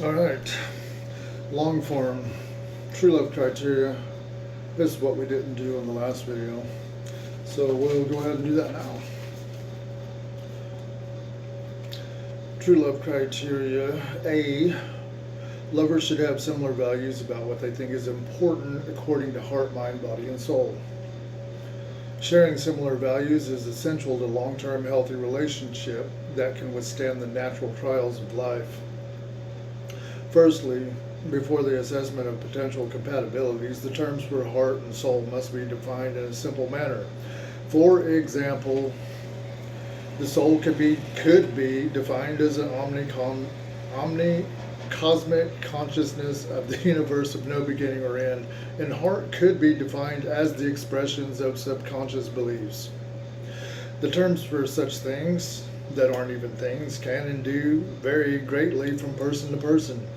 All right, long form true love criteria. This is what we didn't do in the last video, so we'll go ahead and do that now. True love criteria A. Lovers should have similar values about what they think is important according to heart, mind, body, and soul. Sharing similar values is essential to long-term healthy relationship that can withstand the natural trials of life. Firstly, before the assessment of potential compatibilities, the terms for heart and soul must be defined in a simple manner. For example, the soul could be defined as an omni-cosmic consciousness of the universe of no beginning or end, and heart could be defined as the expressions of subconscious beliefs. The terms for such things that aren't even things can and do vary greatly from person to person.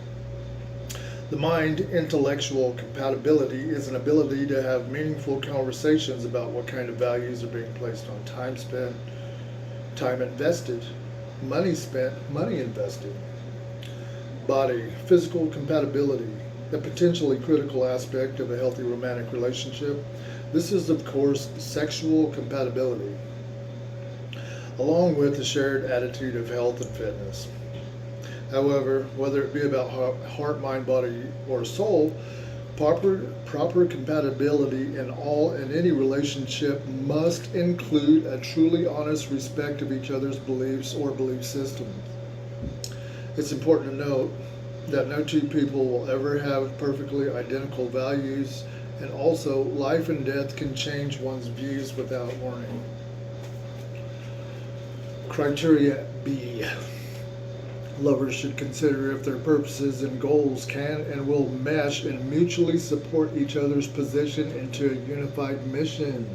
The mind intellectual compatibility is an ability to have meaningful conversations about what kind of values are being placed on time spent, time invested, money spent, money invested. Body, physical compatibility, a potentially critical aspect of a healthy romantic relationship. This is, of course, sexual compatibility, along with a shared attitude of health and fitness. However, whether it be about heart, mind, body, or soul, proper compatibility in any relationship must include a truly honest respect of each other's beliefs or belief systems. It's important to note that no two people will ever have perfectly identical values, and also life and death can change one's views without warning. Criteria B. Lovers should consider if their purposes and goals can and will mesh and mutually support each other's position into a unified mission.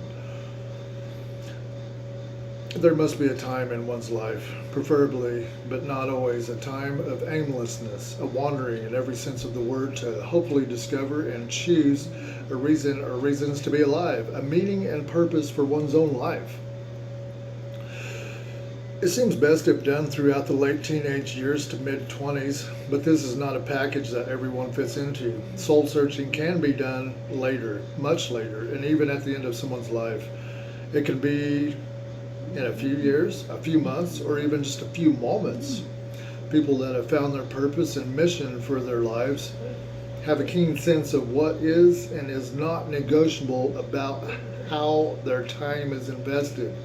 There must be a time in one's life, preferably, but not always, a time of aimlessness, a wandering in every sense of the word, to hopefully discover and choose a reason or reasons to be alive, a meaning and purpose for one's own life. It seems best if done throughout the late teenage years to mid-20s, but this is not a package that everyone fits into. Soul searching can be done later, much later, and even at the end of someone's life. It can be in a few years, a few months, or even just a few moments. People that have found their purpose and mission for their lives have a keen sense of what is and is not negotiable about how their time is invested.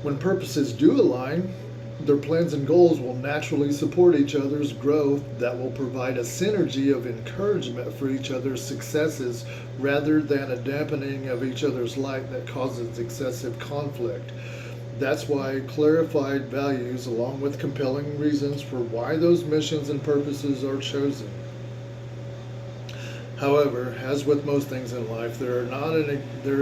When purposes do align, their plans and goals will naturally support each other's growth that will provide a synergy of encouragement for each other's successes rather than a dampening of each other's light that causes excessive conflict. That's why clarified values, along with compelling reasons for why those missions and purposes are chosen. However, as with most things in life, there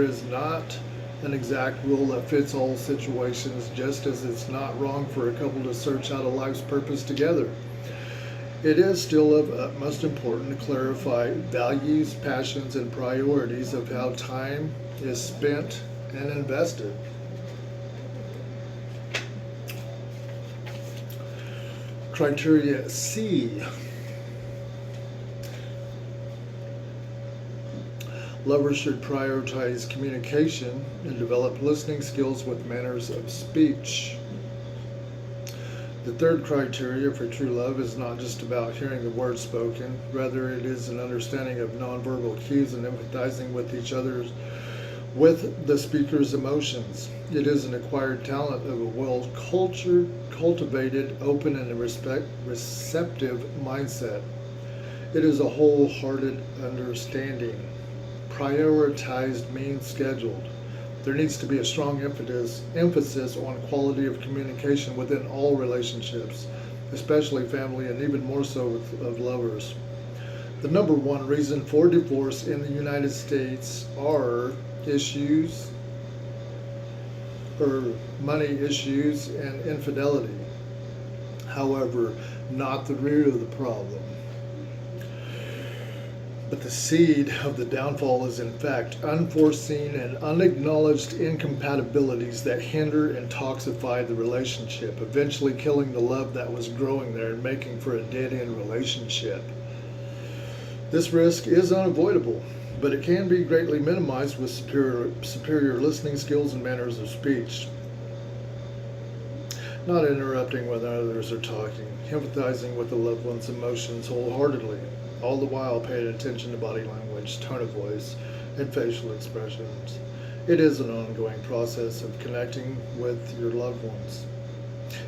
is not an exact rule that fits all situations, just as it's not wrong for a couple to search out a life's purpose together. It is still of utmost importance to clarify values, passions, and priorities of how time is spent and invested. Criteria C. Lovers should prioritize communication and develop listening skills with manners of speech. The third criteria for true love is not just about hearing the words spoken, rather it is an understanding of nonverbal cues and empathizing with with the speaker's emotions. It is an acquired talent of a well-cultured, cultivated, open, and receptive mindset. It is a wholehearted understanding. Prioritized means scheduled. There needs to be a strong emphasis on quality of communication within all relationships, especially family and even more so of lovers. The number one reason for divorce in the United States are money issues and infidelity. However, not the root of the problem. But the seed of the downfall is, in fact, unforeseen and unacknowledged incompatibilities that hinder and toxify the relationship, eventually killing the love that was growing there and making for a dead-end relationship. This risk is unavoidable, but it can be greatly minimized with superior listening skills and manners of speech. Not interrupting when others are talking, empathizing with the loved one's emotions wholeheartedly, all the while paying attention to body language, tone of voice, and facial expressions. It is an ongoing process of connecting with your loved ones.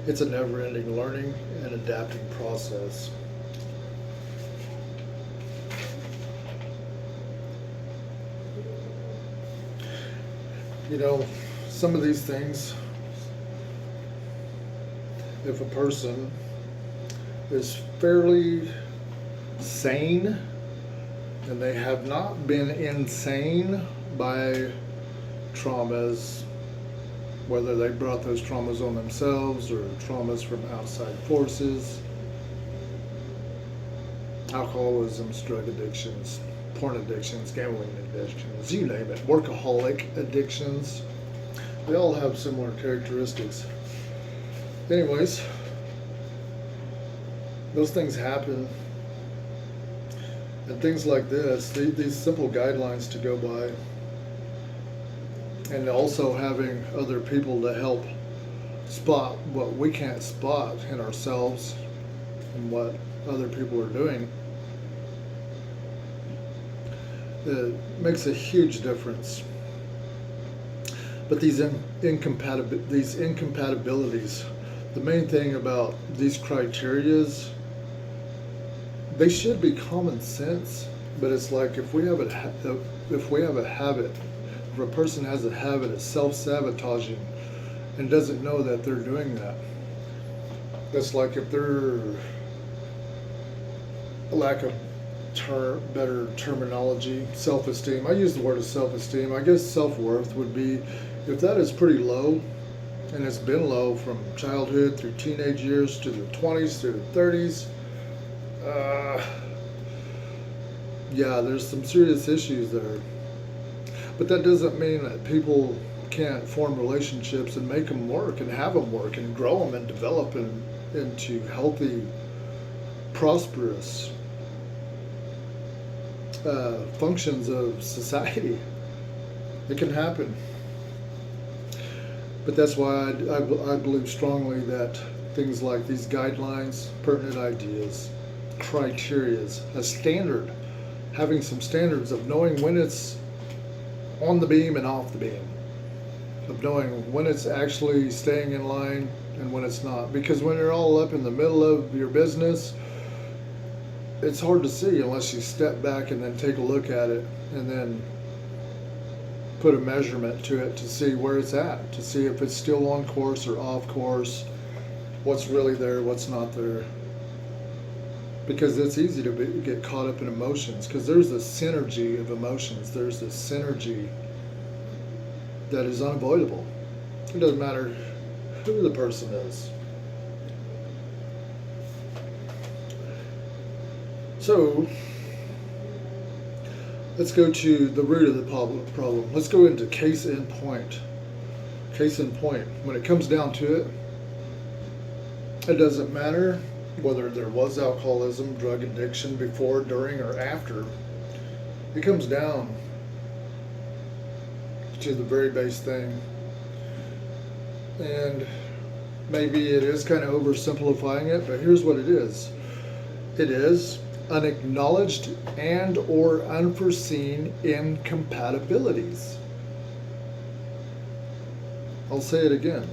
It's a never-ending learning and adapting process. You know, some of these things, if a person is fairly sane and they have not been insane by traumas, whether they brought those traumas on themselves or traumas from outside forces, alcoholisms, drug addictions, porn addictions, gambling addictions, you name it, workaholic addictions, they all have similar characteristics. Anyways, those things happen, and things like this, these simple guidelines to go by, and also having other people to help spot what we can't spot in ourselves and what other people are doing, it makes a huge difference. But these incompatibilities, the main thing about these criterias, they should be common sense. But it's like if we have a habit, if a person has a habit of self-sabotaging and doesn't know that they're doing that, that's like if they're a lack of better terminology, self-esteem. I use the word of self-esteem. I guess self-worth would be, if that is pretty low, and it's been low from childhood through teenage years to the 20s through the 30s, yeah, there's some serious issues there. But that doesn't mean that people can't form relationships and make them work and have them work and grow them and develop into healthy, prosperous functions of society. It can happen. But that's why I believe strongly that things like these guidelines, pertinent ideas, criterias, a standard, having some standards of knowing when it's on the beam and off the beam, of knowing when it's actually staying in line and when it's not. Because when you're all up in the middle of your business, it's hard to see unless you step back and then take a look at it and then put a measurement to it to see where it's at, to see if it's still on course or off course, what's really there, what's not there. Because it's easy to get caught up in emotions, because there's a synergy of emotions. There's a synergy that is unavoidable. It doesn't matter who the person is. So, let's go to the root of the problem. Let's go into case in point. Case in point. When it comes down to it, it doesn't matter whether there was alcoholism, drug addiction before, during, or after. It comes down to the very base thing. And maybe it is kind of oversimplifying it, but here's what it is. It is unacknowledged and or unforeseen incompatibilities. I'll say it again.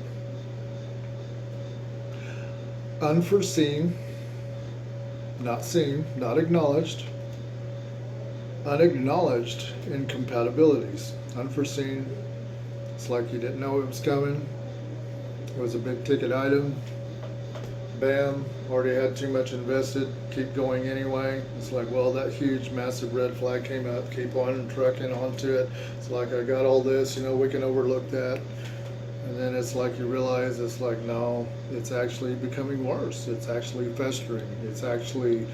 Unforeseen, not seen, not acknowledged, unacknowledged incompatibilities. Unforeseen, it's like you didn't know it was coming. It was a big ticket item. Bam, already had too much invested, keep going anyway. It's like, well, that huge, massive red flag came up, keep on trucking onto it. It's like, I got all this, we can overlook that. And then it's like you realize, it's like, no, it's actually becoming worse. It's actually festering. It's actually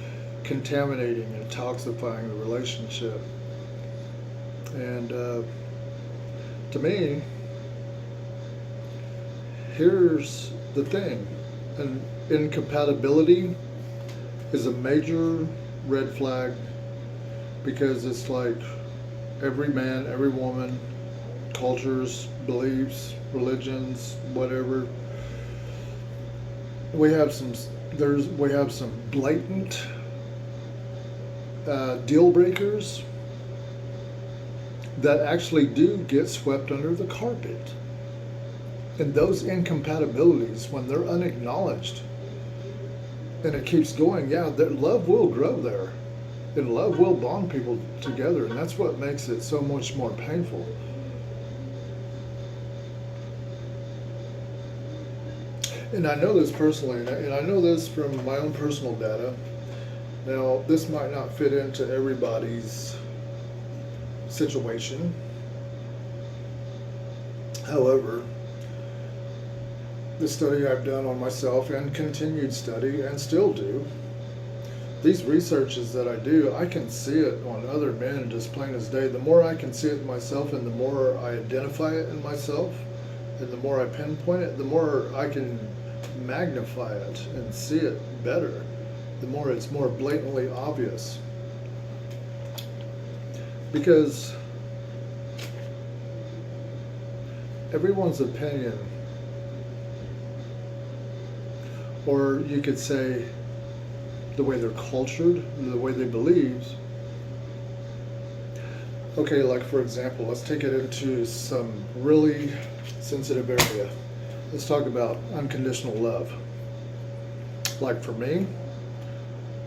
contaminating and toxifying the relationship. And to me, here's the thing: an incompatibility is a major red flag, because it's like every man, every woman, cultures, beliefs, religions, whatever. We have some blatant deal breakers that actually do get swept under the carpet. And those incompatibilities, when they're unacknowledged and it keeps going, yeah, that love will grow there. And love will bond people together, and that's what makes it so much more painful. And I know this personally, and I know this from my own personal data. Now, this might not fit into everybody's situation. However, the study I've done on myself, and continued study, and still do, these researches that I do, I can see it on other men just plain as day. The more I can see it in myself, and the more I identify it in myself, and the more I pinpoint it, the more I can magnify it and see it better, the more it's more blatantly obvious. Because everyone's opinion, or you could say the way they're cultured, the way they believe. Okay, like for example, let's take it into some really sensitive area. Let's talk about unconditional love. Like for me,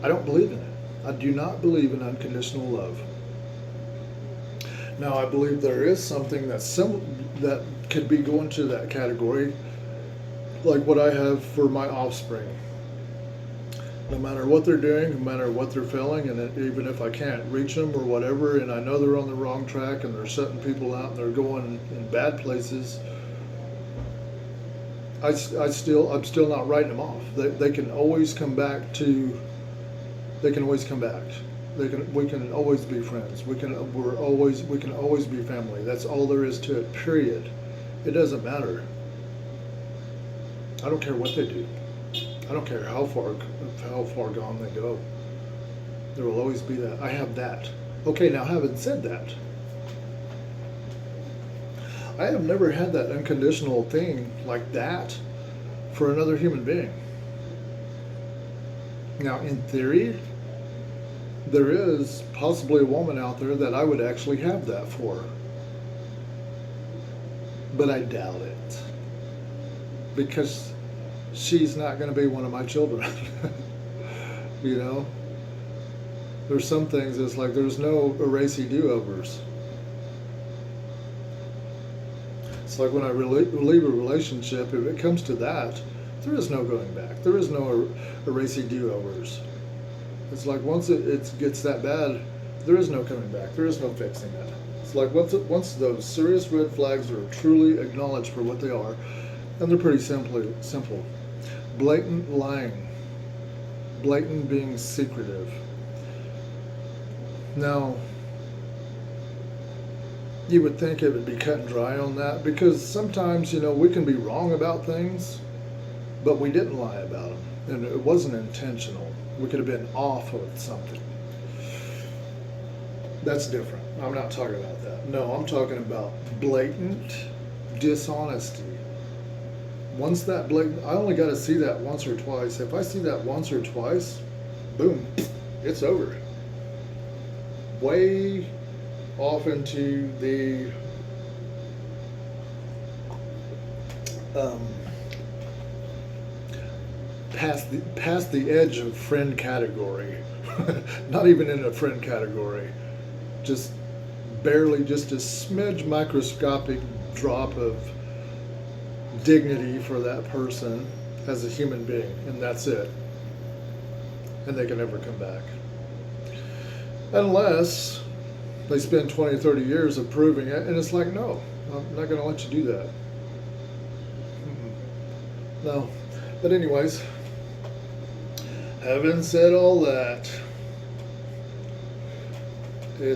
I don't believe in it. I do not believe in unconditional love. Now, I believe there is something that could be going to that category, like what I have for my offspring. No matter what they're doing, no matter what they're feeling, and even if I can't reach them or whatever, and I know they're on the wrong track and they're shutting people out and they're going in bad places, I'm still not writing them off. They can always come back to. They can always come back. We can always be friends. We can always be family. That's all there is to it. Period. It doesn't matter. I don't care what they do. I don't care how far gone they go. There will always be that. I have that. Okay, now having said that, I have never had that unconditional thing like that for another human being. Now, in theory, there is possibly a woman out there that I would actually have that for. But I doubt it. Because she's not going to be one of my children. You know? There's some things it's like there's no erasy do-overs. It's like when I leave a relationship, if it comes to that, there is no going back. There is no erasy do-overs. It's like once it gets that bad, there is no coming back. There is no fixing it. It's like once those serious red flags are truly acknowledged for what they are, and they're pretty simple. Blatant lying. Blatant being secretive. Now, you would think it would be cut and dry on that, because sometimes, we can be wrong about things, but we didn't lie about them, and it wasn't intentional. We could have been off with something. That's different. I'm not talking about that. No, I'm talking about blatant dishonesty. Once that blatant, I only got to see that once or twice. If I see that once or twice, boom, it's over. Way off into the past the edge of friend category. Not even in a friend category. Just barely, just a smidge microscopic drop of dignity for that person as a human being, and that's it. And they can never come back. Unless they spend 20 or 30 years of proving it, and it's like, no, I'm not going to let you do that. No. But anyways, having said all that,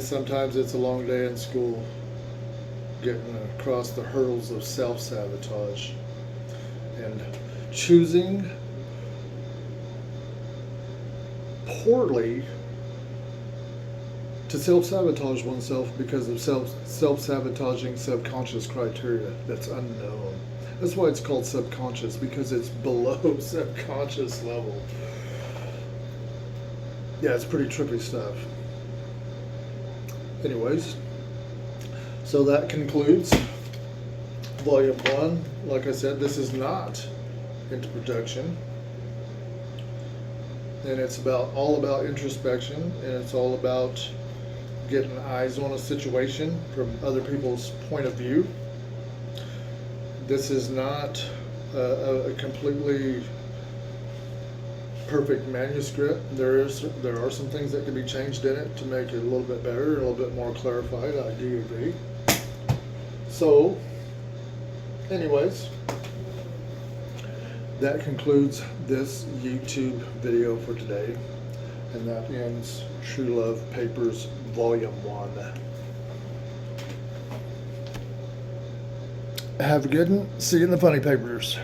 Sometimes it's a long day in school, getting across the hurdles of self-sabotage and choosing poorly to self-sabotage oneself because of self-sabotaging subconscious criteria that's unknown. That's why it's called subconscious, because it's below subconscious level. Yeah, it's pretty trippy stuff. Anyways, so that concludes Volume 1. Like I said, this is not into production. And it's all about introspection, and it's all about getting eyes on a situation from other people's point of view. This is not a completely perfect manuscript. There are some things that can be changed in it to make it a little bit better, a little bit more clarified. I do agree. So, anyways, that concludes this YouTube video for today, and that ends True Love Papers Volume 1. Have a good one. See you in the funny papers.